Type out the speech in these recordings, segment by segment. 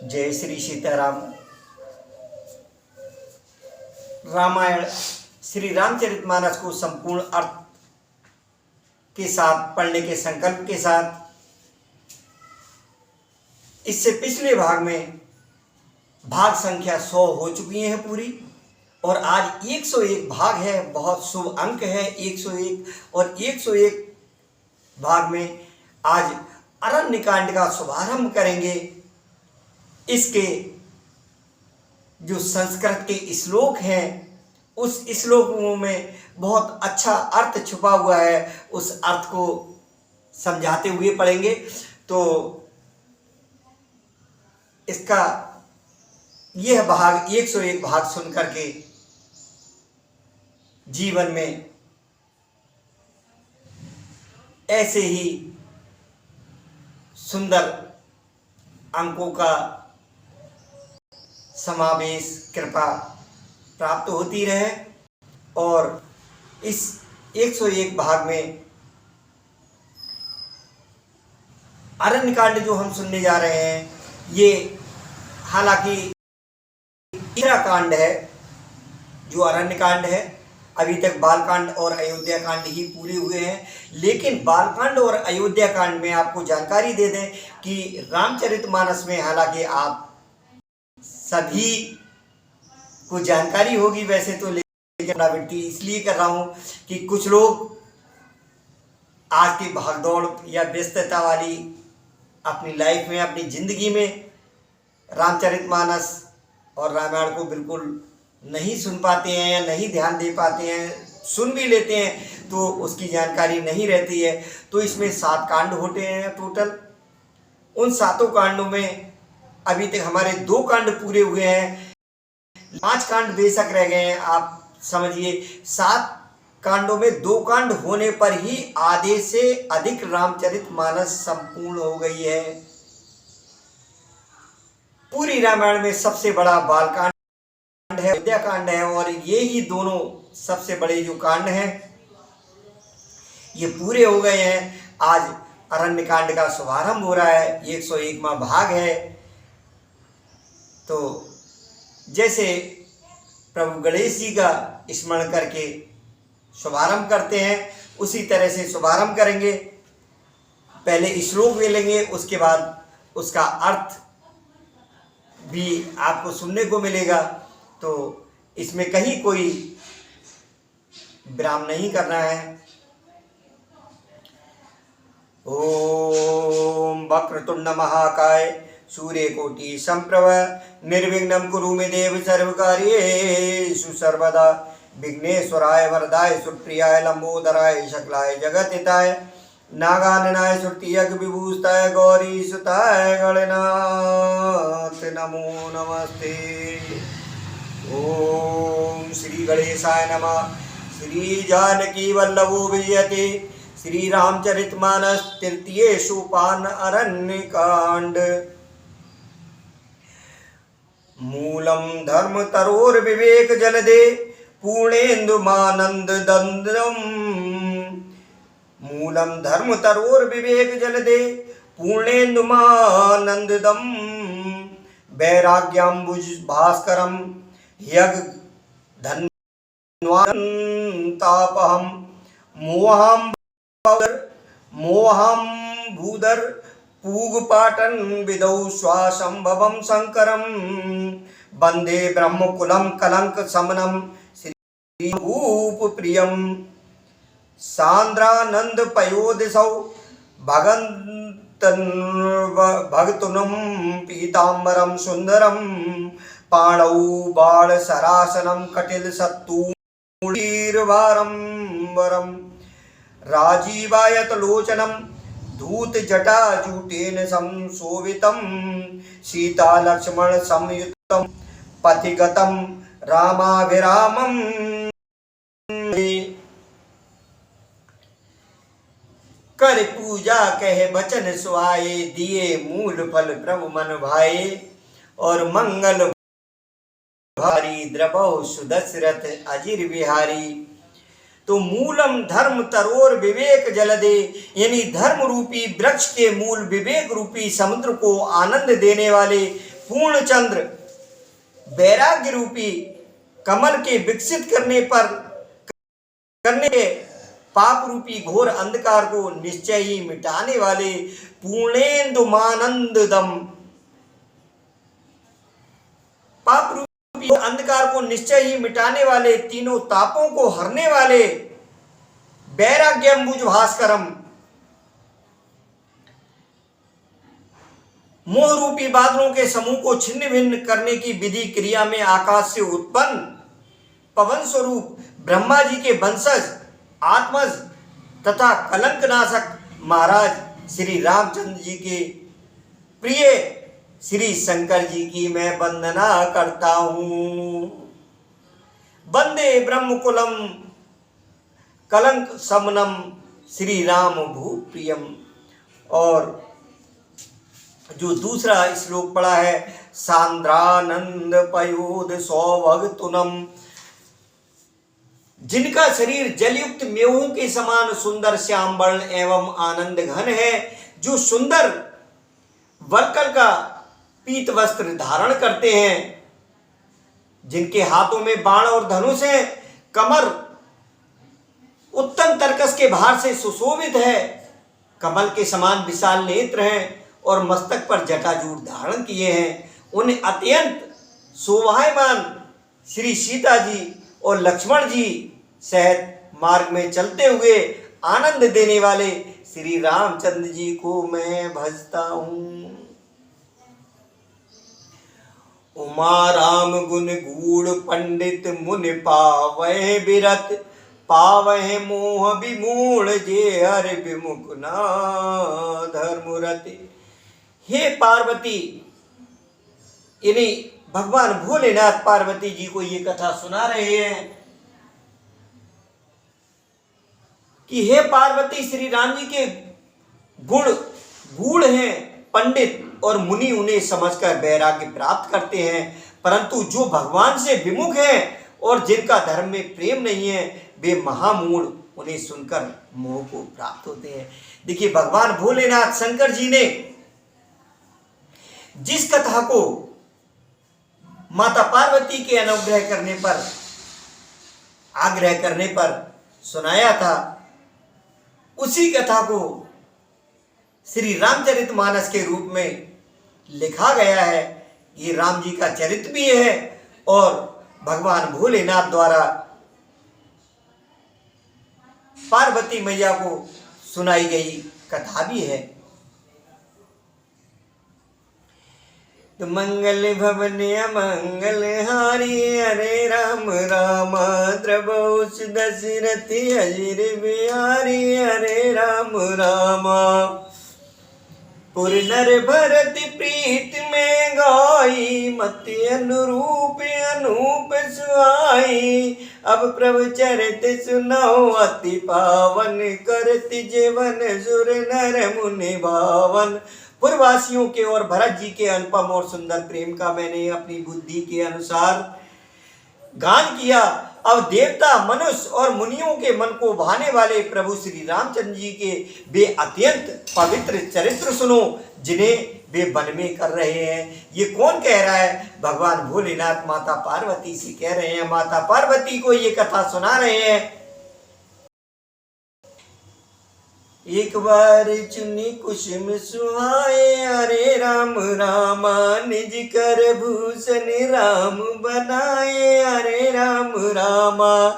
जय श्री सीताराम। रामायण श्री रामचरितमानस को संपूर्ण अर्थ के साथ पढ़ने के संकल्प के साथ इससे पिछले भाग में भाग संख्या 100 हो चुकी है पूरी, और आज 101 भाग है। बहुत शुभ अंक है 101, और 101 भाग में आज अरण्यकांड का शुभारंभ करेंगे। इसके जो संस्कृत के श्लोक हैं उस श्लोकों में बहुत अच्छा अर्थ छुपा हुआ है, उस अर्थ को समझाते हुए पढ़ेंगे। तो इसका यह भाग 101 भाग सुन करके जीवन में ऐसे ही सुंदर अंकों का समावेश कृपा प्राप्त होती रहे। और इस 101 भाग में अरण्यकांड जो हम सुनने जा रहे हैं, ये हालांकि तीसरा कांड है जो अरण्यकांड है। अभी तक बालकांड और अयोध्या कांड ही पूरे हुए हैं, लेकिन बालकांड और अयोध्या कांड में आपको जानकारी दे दें कि रामचरितमानस में हालांकि आप सभी को जानकारी होगी वैसे तो, लेकिन पुनरावृत्ति इसलिए कर रहा हूं कि कुछ लोग आज की भागदौड़ या व्यस्तता वाली अपनी लाइफ में, अपनी जिंदगी में रामचरितमानस और रामायण को बिल्कुल नहीं सुन पाते हैं या नहीं ध्यान दे पाते हैं। सुन भी लेते हैं तो उसकी जानकारी नहीं रहती है। तो इसमें 7 कांड होते हैं टोटल। उन 7 कांडों में अभी तक हमारे 2 कांड पूरे हुए हैं, 5 कांड बेशक रह गए हैं। आप समझिए 7 कांडों में 2 कांड होने पर ही आधे से अधिक रामचरितमानस संपूर्ण हो गई है। पूरी रामायण में सबसे बड़ा बालकांड है, अयोध्या कांड है, और ये ही दोनों सबसे बड़े जो कांड हैं ये पूरे हो गए हैं। आज अरण्यकांड का शुभारंभ हो रहा है, 101वां भाग है। तो जैसे प्रभु गणेश जी का स्मरण करके शुभारंभ करते हैं, उसी तरह से शुभारंभ करेंगे। पहले श्लोक ले लेंगे, उसके बाद उसका अर्थ भी आपको सुनने को मिलेगा। तो इसमें कहीं कोई विराम नहीं करना है। ओम वक्रतुंड महाकाय सूर्यकोटि संप्रभ निर्विघ्नं कुरु मे देव सर्वकार्येषु सर्वदा। विघ्नेश्वराय वरदाय सुप्रियाय लंबोदराय शकलाय जगतहिताय नागाननाय श्रुतियज्ञ विभूषिताय गौरी सुताय गणनाथ नमो नमस्ते। ओम श्री गणेशाय नमः। श्री जानकी वल्लभो विजयते। श्री रामचरितमानस तृतीय सोपान अरण्यकांड। मूलम धर्म तरोर विवेक जलदे पूर्णेन्दुमानंद दंद्रम। मूलम धर्म तरोर विवेक जलदे पूर्णेन्दुमानंददम। वैराग्याम्बुज भास्करम यज्ञ धन्वान्तापहम। मोहम भूदर पूगपाटन विदौ स्वासंभवम शंकरम। वंदे ब्रह्मकुलम कलंक समनम श्री भूप प्रियम। सांद्रानंद पयोदिशौ भगतुनम पीतांबरम सुंदरम। पाणौ बाण सरासनम कटिल सत्तूर्वारंबरम। राजीवायत लोचनम धूत जटा जूटेन संशोभितम। सीता लक्ष्मण संयुतम पथिगतम रामाभिरामम। कर पूजा कह बचन सुहाए। दिए मूल फल प्रभु मन भाए। और मंगल भारी द्रवौ सुदशरथ अजिर बिहारी। तो मूलम धर्म तरोर विवेक जलदे, यानी धर्म रूपी वृक्ष के मूल विवेक रूपी समुद्र को आनंद देने वाले पूर्णचंद्र वैराग्य रूपी कमल के विकसित करने पाप रूपी घोर अंधकार को निश्चय ही मिटाने वाले पूर्णेन्दुमानंददम, पाप रूपी अंधकार को निश्चय ही मिटाने वाले, तीनों तापों को हरने वाले वैराग्यम्बुज भास्करम, मोह रूपी बादलों के समूह को छिन्न भिन्न करने की विधि क्रिया में आकाश से उत्पन्न पवन स्वरूप ब्रह्मा जी के वंशज आत्मज तथा कलंकनाशक महाराज श्री रामचंद्र जी के प्रिय श्री शंकर जी की मैं वंदना करता हूँ। वंदे ब्रह्मकुलम कलंक समनम श्री राम भूप्रियम। और जो दूसरा श्लोक पढ़ा है, सांद्रानंद पयोद सौभगतुनम, जिनका शरीर जलयुक्त मेहों के समान सुंदर श्याम वर्ण एवं आनंद घन है, जो सुंदर वरकल का पीत वस्त्र धारण करते हैं, जिनके हाथों में बाण और धनुष है, कमर उत्तम तर्कस के भार से सुशोभित है, कमल के समान विशाल नेत्र हैं और मस्तक पर जटाजूट धारण किए हैं, उन्हें अत्यंत शोभायमान श्री सीता जी और लक्ष्मण जी सहित मार्ग में चलते हुए आनंद देने वाले श्री रामचंद्र जी को मैं भजता हूँ। उमा राम गुण गूढ़ पंडित मुनि पावै बिरत, पावै मोह विमूढ़ जे हर विमुख ना धर्मरति। हे पार्वती, इन्हीं भगवान भोलेनाथ पार्वती जी को ये कथा सुना रहे हैं कि हे पार्वती, श्री राम जी के गुण गूढ़ हैं, पंडित और मुनि उन्हें समझकर वैराग्य प्राप्त करते हैं, परंतु जो भगवान से विमुख हैं और जिनका धर्म में प्रेम नहीं है, वे महामूढ़ उन्हें सुनकर मोह को प्राप्त होते हैं। देखिए, भगवान भोलेनाथ शंकर जी ने जिस कथा को माता पार्वती के अनुग्रह करने पर, आग्रह करने पर सुनाया था, उसी कथा को श्री रामचरितमानस के रूप में लिखा गया है। ये राम जी का चरित्र भी है और भगवान भोलेनाथ द्वारा पार्वती मैया को सुनाई गई कथा भी है। तो मंगल भवन अमंगल हारी, हरे राम राम द्रबोस दशरथ अजिर बिहारी, हरे राम राम। पुर नर भरत प्रीत में गाई, मति अनुरूप अनूप सुहाई। अब प्रभु चरित सुनाओ, अति पावन करति जीवन सुर नर मुनि भावन। पूर्ववासियों के और भरत जी के अनुपम और सुंदर प्रेम का मैंने अपनी बुद्धि के अनुसार गान किया। अब देवता, मनुष्य और मुनियों के मन को भाने वाले प्रभु श्री रामचंद्र जी के वे अत्यंत पवित्र चरित्र सुनो, जिन्हें वे वन में कर रहे हैं। ये कौन कह रहा है? भगवान भोलेनाथ माता पार्वती से कह रहे हैं, माता पार्वती को ये कथा सुना रहे हैं। एक बार चुनी कुसुम सुहाए, हरे राम रामा निज कर भूषण राम बनाए, हरे राम रामा।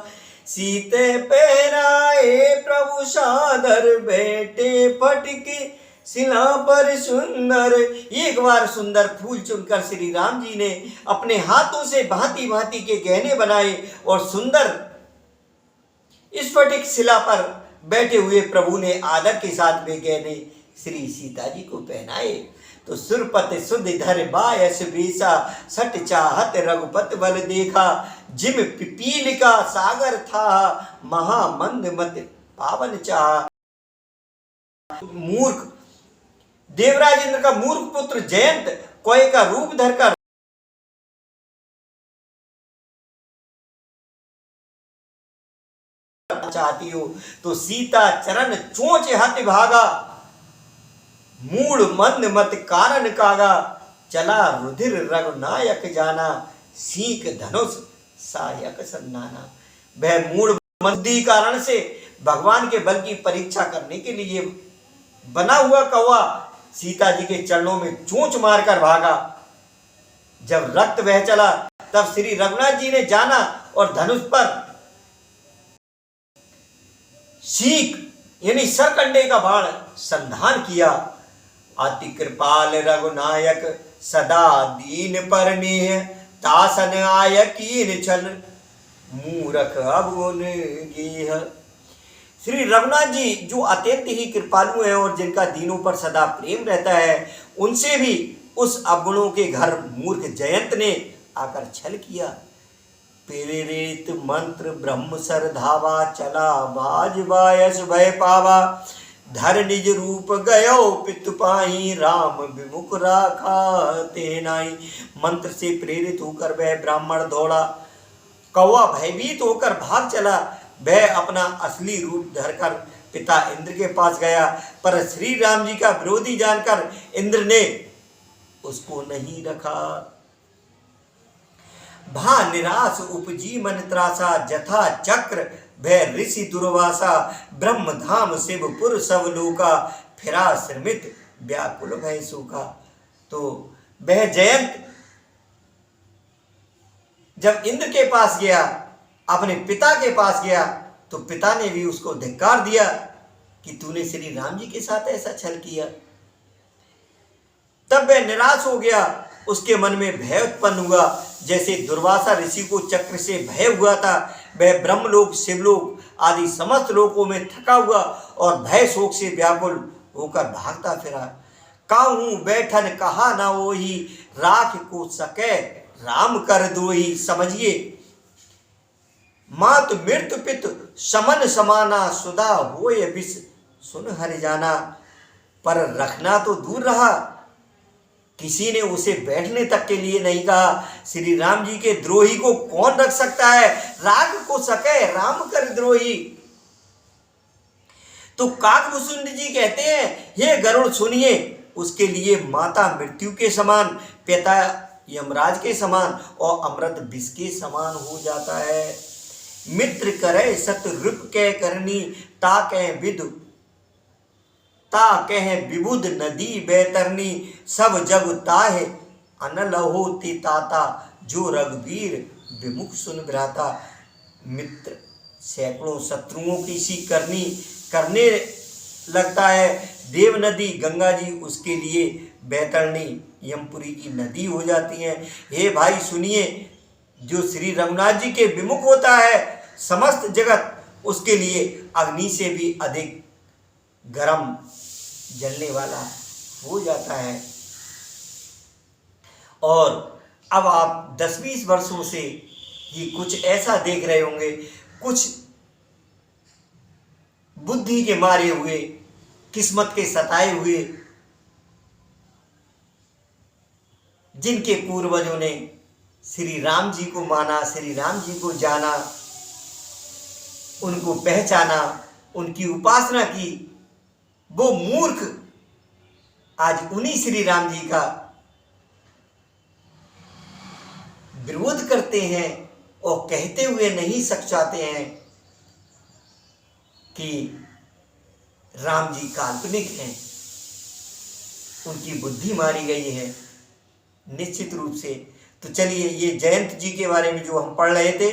सीते पहराए प्रभु सादर, बैठे फटके शिला पर सुंदर। एक बार सुंदर फूल चुनकर श्री राम जी ने अपने हाथों से भांति भांति के गहने बनाए और सुंदर स्फटिक शिला पर बैठे हुए प्रभु ने आदर के साथ वे गहने श्री सीता जी को पहनाए। तो सुरपत सुध धर बायस बेसा, सट चाहत रघुपत बल देखा। जिम पिपील का सागर था, महामंद मत पावन चाह। मूर्ख देवराज इंद्र का मूर्ख पुत्र जयंत कोय का रूप धरकर चाहती हो तो सीता चरण चोंच हत भागा। मूड मंद मत कारण कागा, चला रुधिर रघुनायक जाना, सीख धनुष सायक सन्नाना। वह मूढ़ बुद्धि कारण से भगवान के बल की परीक्षा करने के लिए बना हुआ कौवा सीता जी के चरणों में चोंच मारकर भागा। जब रक्त बह चला तब श्री रघुनाथ जी ने जाना और धनुष पर सीख यानी सरकंडे का बाण संधान किया। अति कृपाल रघुनायक सदा दीन पर नेह, तासन आय कीन छल मूरख अब गुण गेह। श्री रघुनाथ जी जो अत्यंत ही कृपालु हैं और जिनका दीनों पर सदा प्रेम रहता है, उनसे भी उस अवगुणों के घर मूर्ख जयंत ने आकर छल किया। प्रेरित मंत्र ब्रह्म सर धावा, चला बाज बायस भय पावा। धर निज रूप गयो पितु पाई, राम विमुख राखा ते नाई। मंत्र से प्रेरित होकर वह ब्राह्मण दौड़ा, कौवा भयभीत होकर भाग चला। वह अपना असली रूप धरकर पिता इंद्र के पास गया, पर श्री राम जी का विरोधी जानकर इंद्र ने उसको नहीं रखा। भा निराश उपजी मन त्रासा, जथा चक्र भय ऋषि दुर्वासा। ब्रह्म धाम शिवपुर सब लोका, फिरा श्रमित व्याकुल भय सूखा। तो वह जयंत जब इंद्र के पास गया, अपने पिता के पास गया, तो पिता ने भी उसको धिक्कार दिया कि तूने श्री राम जी के साथ ऐसा छल किया। तब वह निराश हो गया, उसके मन में भय उत्पन्न हुआ। जैसे दुर्वासा ऋषि को चक्र से भय हुआ था, वह ब्रह्मलोक शिवलोक आदि समस्त लोकों में थका हुआ और भय शोक से व्याकुल होकर भागता फिरा। काहू बैठन कहा ना वही, राख को सके राम कर दोही। समझिए, मात मृत्यु पित समन समाना, सुधा होय विष सुन हरि जाना। पर रखना तो दूर रहा, किसी ने उसे बैठने तक के लिए नहीं कहा। श्री राम जी के द्रोही को कौन रख सकता है? राग को सके राम कर द्रोही। तो काकभूषुंड जी कहते हैं, हे गरुड़ सुनिए, उसके लिए माता मृत्यु के समान, पिता यमराज के समान और अमृत विष के समान हो जाता है। मित्र करे सत रूप के करनी, ता कह विदु ता कह विबुध नदी बैतरनी। सब जग ताहे अनल होती ताता, जो रघुवीर विमुख सुन भ्राता। मित्र सैकड़ों शत्रुओं की सी करने लगता है। देव नदी गंगा जी उसके लिए बैतरणी यमपुरी की नदी हो जाती है। हे भाई सुनिए, जो श्री रघुनाथ जी के विमुख होता है, समस्त जगत उसके लिए अग्नि से भी अधिक गरम जलने वाला हो जाता है। और अब आप 10-20 वर्षों से ये कुछ ऐसा देख रहे होंगे, कुछ बुद्धि के मारे हुए, किस्मत के सताए हुए, जिनके पूर्वजों ने श्री राम जी को माना, श्री राम जी को जाना, उनको पहचाना, उनकी उपासना की, वो मूर्ख आज उन्हीं श्री राम जी का विरोध करते हैं और कहते हुए नहीं सचाते हैं कि राम जी काल्पनिक हैं, उनकी बुद्धि मारी गई है निश्चित रूप से। तो चलिए, ये जयंत जी के बारे में जो हम पढ़ रहे थे,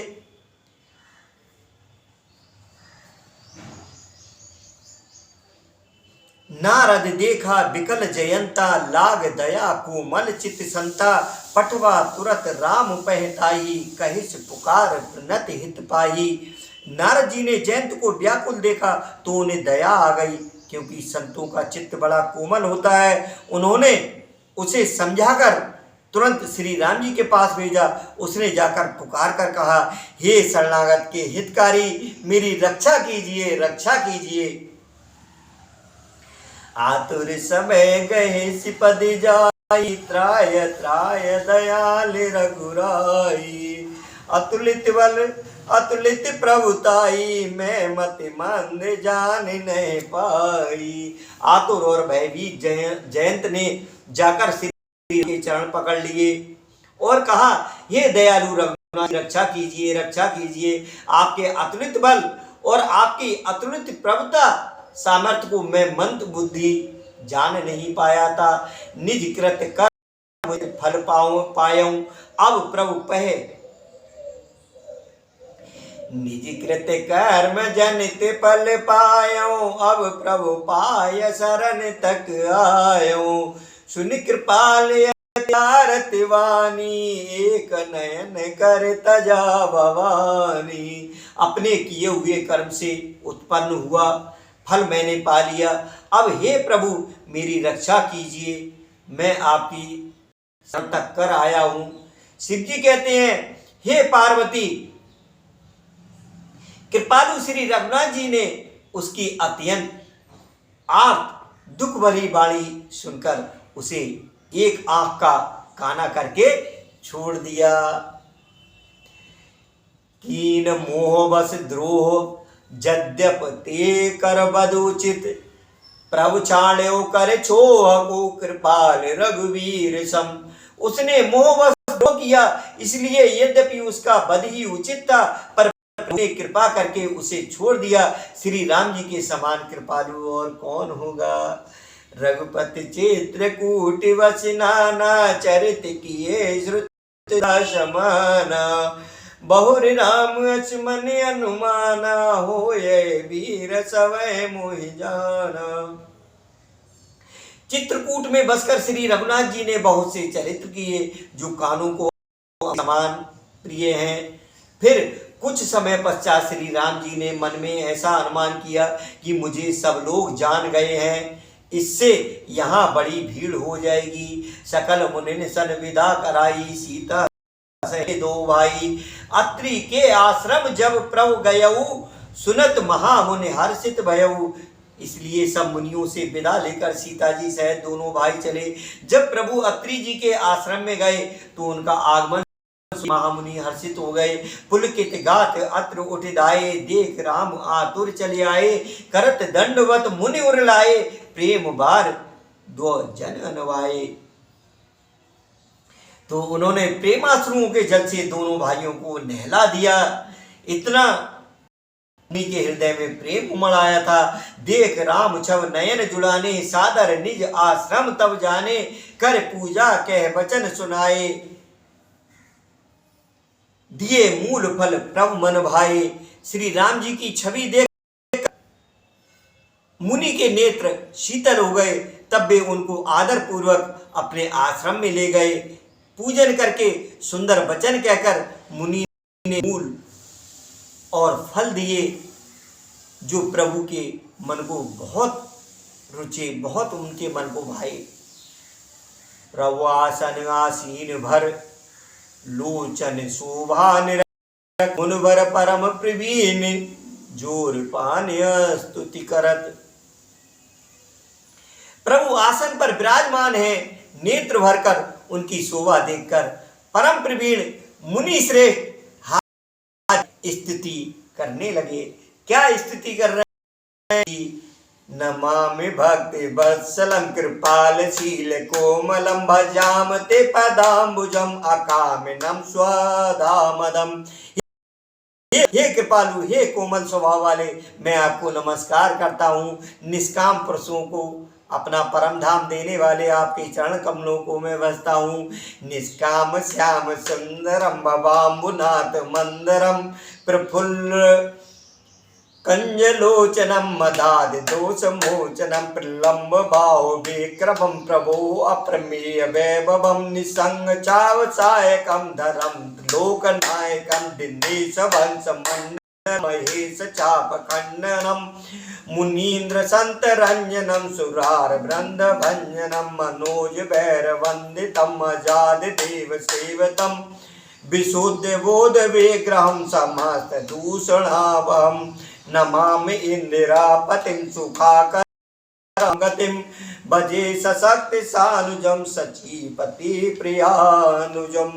नारद देखा विकल जयंता, लाग दया कोमल चित संता। पठवा तुरत राम पहताई, कहिस पुकार प्रणत हित पाई। नारद जी ने जयंत को व्याकुल देखा तो उन्हें दया आ गई, क्योंकि संतों का चित्त बड़ा कोमल होता है। उन्होंने उसे समझाकर तुरंत श्री राम जी के पास भेजा। उसने जाकर पुकार कर कहा, हे शरणागत के हितकारी, मेरी रक्षा कीजिए, रक्षा कीजिए। आतुर समय गए सिपद जाई, त्राय त्राय दयाल रघुराई। अतुलित बल अतुलित प्रभुताई, मैं मति मंद जान नहीं पाई। आतुर और भयभीत जयंत ने जाकर के चरण पकड़ लिए और कहा, हे दयालु रघुनाथ, रक्षा कीजिए, रक्षा कीजिए। आपके अतुलित बल और आपकी अतुलित प्रभुता सामर्थ्य को मैं मंद बुद्धि जान नहीं पाया था। निज कृत कर मुझे फल पाऊं, अब प्रभु पहे निज कृत कर्म जनित फल पायो, अब प्रभु पाय शरण तक आयो। सुन कृपाल आरती वाणी, एक नयन कर तजा भवानी। अपने किए हुए कर्म से उत्पन्न हुआ फल मैंने पा लिया। अब हे प्रभु मेरी रक्षा कीजिए, मैं आपकी शरण तक कर आया हूं। शिव जी कहते हैं, हे पार्वती, कृपालु श्री रघुनाथ जी ने उसकी अत्यंत आर्त दुख भरी वाणी सुनकर उसे एक आंख का काना करके छोड़ दिया। कीन मोह बस द्रोह जद्यप ते कर बदुचित, प्रभु छाण्यो कर छोह को कृपाल रघुवीर सम। उसने मोह बस द्रोह किया, इसलिए यद्यपि उसका वध ही उचित था, पर ने कृपा करके उसे छोड़ दिया। श्री राम जी के समान कृपालु और कौन होगा। रघुपति चित्रकूट वस नाना, चरित किए श्रुति समाना। बहुर राम अचमन अनुमाना, होए वीर सवै मोहि जाना। चित्रकूट में बसकर श्री रघुनाथ जी ने बहुत से चरित्र किए जो कानों को समान प्रिय हैं। फिर कुछ समय पश्चात श्री राम जी ने मन में ऐसा अनुमान किया कि मुझे सब लोग जान गए हैं, इससे यहाँ बड़ी भीड़ हो जाएगी। सकल मुनिन सन विदा कराई, सीता सहे दो भाई। अत्रि के आश्रम जब प्रभु गयऊ, सुनत महामुनि हर्षित भयऊ। इसलिए सब मुनियों से विदा लेकर सीता जी सहित दोनों भाई चले। जब प्रभु अत्रि जी के आश्रम में गए तो उनका आगमन महामुनि हर्षित हो गए। पुलकित गात अत्र उठ दाए, देख राम आतुर चले आए। करत दंडवत मुनि उर लाए, प्रेम बार दो जन अनवाए। तो उन्होंने प्रेमाश्रुओं के जल से दोनों भाइयों को नहला दिया। इतना मुनि के हृदय में प्रेम उमड़ आया था। देख राम छव नयन जुड़ाने, सादर निज आश्रम तब जाने। कर पूजा कह वचन सुनाए, दिए मूल फल प्रभु मन भाए। श्री राम जी की छवि देख मुनि के नेत्र शीतल हो गए। तब वे उनको आदर पूर्वक अपने आश्रम में ले गए। पूजन करके सुंदर वचन कहकर मुनि ने मूल और फल दिए जो प्रभु के मन को बहुत रुचे, बहुत उनके मन को भाए। प्रभु आसन आसीन भर, लोचन शोभा निरख। मुनवर परम प्रवीण, जोर पान स्तुति करत। प्रभु आसन पर विराजमान है। नेत्र भरकर उनकी शोभा देखकर परम प्रवीण मुनि श्रेष्ठ हाथ स्तुति करने लगे। क्या स्तुति कर रहे हैं? नमामि भक्ति वत्सलं कृपालशील कोमलं, भजाम ते पदाम्बुजम अकामिनं स्वधामदम। हे कृपालु, हे कोमल स्वभाव वाले, मैं आपको नमस्कार करता हूँ। निष्काम पुरुषों को अपना परम धाम देने वाले आपके चरण कमलों को मैं बसता हूँ। निष्काम श्याम सुंदरम भवाम्बुनाथ मंदरम, प्रफुल्ल कंजलोचनम मदाद दोष मोचनम, प्रलंब बाहो विक्रमं प्रभो अप्रमेय वैभवम। निसंग चावसायकम धरम लोकनायकम, दिनेश वंश मंडल महेश चाप खंडनम। मुनीन्द्र संत रंजनम, सुरार वृंद भंजनम, मनोज भैर वंदितम, अजाद देव सेवतम। विशुद्ध बोध विग्रहम समस्त दूषणावहम, नमामि इंदिरापतिं सुखाकरं गतिं। भजे सशक्ति सानुजं, सचीपति प्रियानुजं।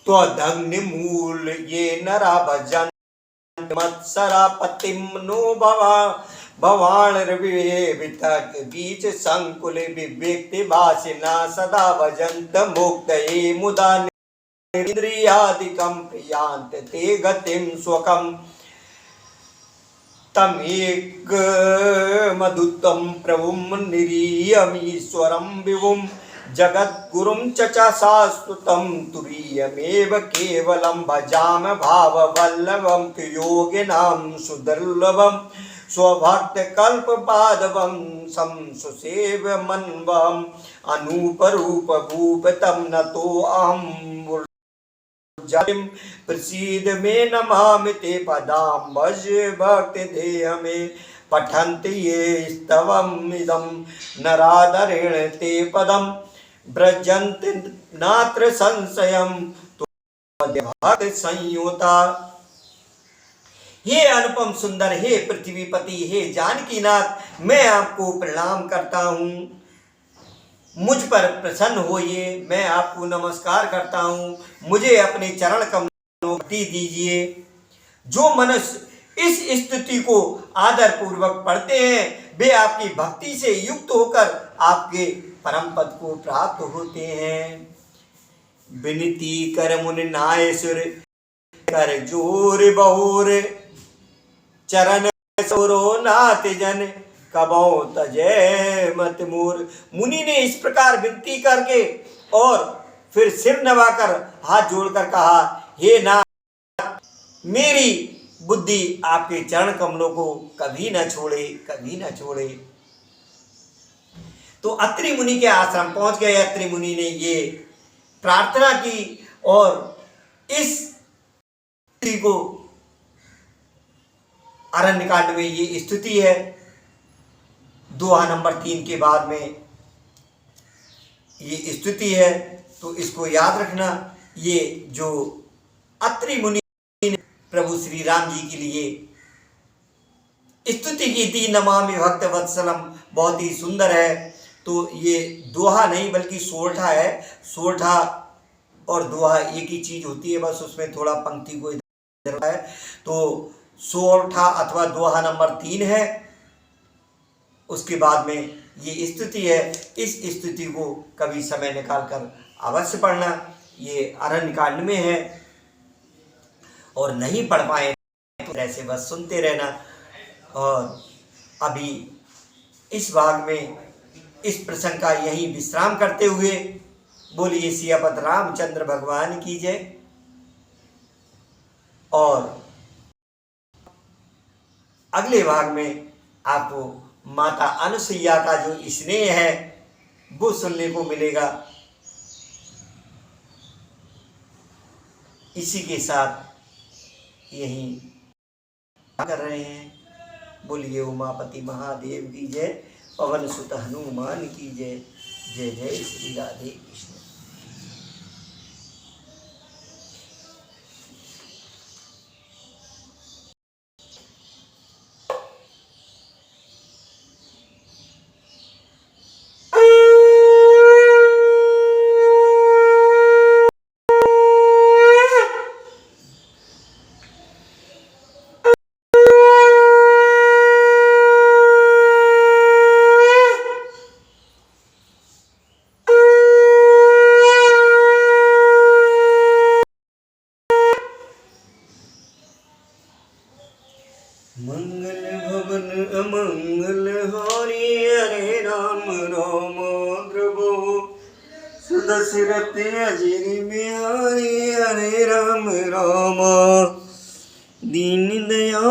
त्वदग्निमूल ये नरा भजन्ति मत्सरापतिं नो भवा। भवान वितट बीच संकुल विवेक्ति वासिना सदा भजंत मुक्त मुदा इंद्रियादिकं प्रियांत ते गतिम स्वकम तमेक मधुत्तम प्रभुम निरीयमीश्वरम विभुम जगद्गुरुं चचा शाश्वतं तुरीयमेव केवलं भजाम भाववल्लभं योगिनां सुदुर्लभं स्वभक्तकल्पपादवं संसुसेव मन्वम् अनूपरूपभूपतं नतोऽहं जातिं प्रसीद मे नमामि ते पदाम्बज भक्ति देह मे पठन्ति ये स्तवमिदं नरादरेण ते पदं व्रजन्ति नात्र संशयं भक्त संयुता। हे अनुपम सुंदर, हे पृथ्वीपति, हे जानकीनाथ, मैं आपको प्रणाम करता हूँ। मुझ पर प्रसन्न होइए, मैं आपको नमस्कार करता हूँ। मुझे अपने चरण कमलों की दीजिए। जो मनुष्य इस स्तुति को आदर पूर्वक पढ़ते हैं वे आपकी भक्ति से युक्त होकर आपके परम पद को प्राप्त होते हैं। विनती कर मुनि नाय सुर कर जोर बहुर चरण सुरो नाथ जन कबौ तजय मत मोर। मुनि ने इस प्रकार विनती करके और फिर सिर नवाकर हाथ जोड़कर कहा, हे नाथ, मेरी बुद्धि आपके चरण कमलों को कभी न छोड़े, कभी न छोड़े। तो अत्रि मुनि के आश्रम पहुंच गए। अत्रि मुनि ने ये प्रार्थना की और इस स्तुति को अरण्यकांड में ये स्तुति है। दोहा नंबर 3 के बाद में ये स्तुति है, तो इसको याद रखना। ये जो अत्रि मुनि ने प्रभु श्री राम जी के लिए स्तुति की थी, नमामि भक्त वत्सलम, बहुत ही सुंदर है। तो ये दोहा नहीं बल्कि सोरठा है। सोरठा और दोहा एक ही चीज होती है, बस उसमें थोड़ा पंक्ति को इधर है। तो सोरठा अथवा दोहा नंबर 3 है। उसके बाद में ये स्तुति है। इस स्तुति को कभी समय निकालकर अवश्य पढ़ना। ये अरण्यकांड में है और नहीं पढ़ पाए तो ऐसे बस सुनते रहना। और अभी इस भाग में इस प्रसंग का यहीं विश्राम करते हुए बोलिए सियापत रामचंद्र भगवान की जय। और अगले भाग में आपको माता अनुसुईया का जो स्नेह है वो सुनने को मिलेगा। इसी के साथ यही कर रहे हैं। बोलिए उमापति महादेव की जय, पवन सुत हनुमान की जय। जय जय श्री राधे कृष्ण। मंगल भवन अमंगल हारी, हरे राम राम द्रवो सुदशरथ अजिर बिहारी, हरे राम राम दीन दया।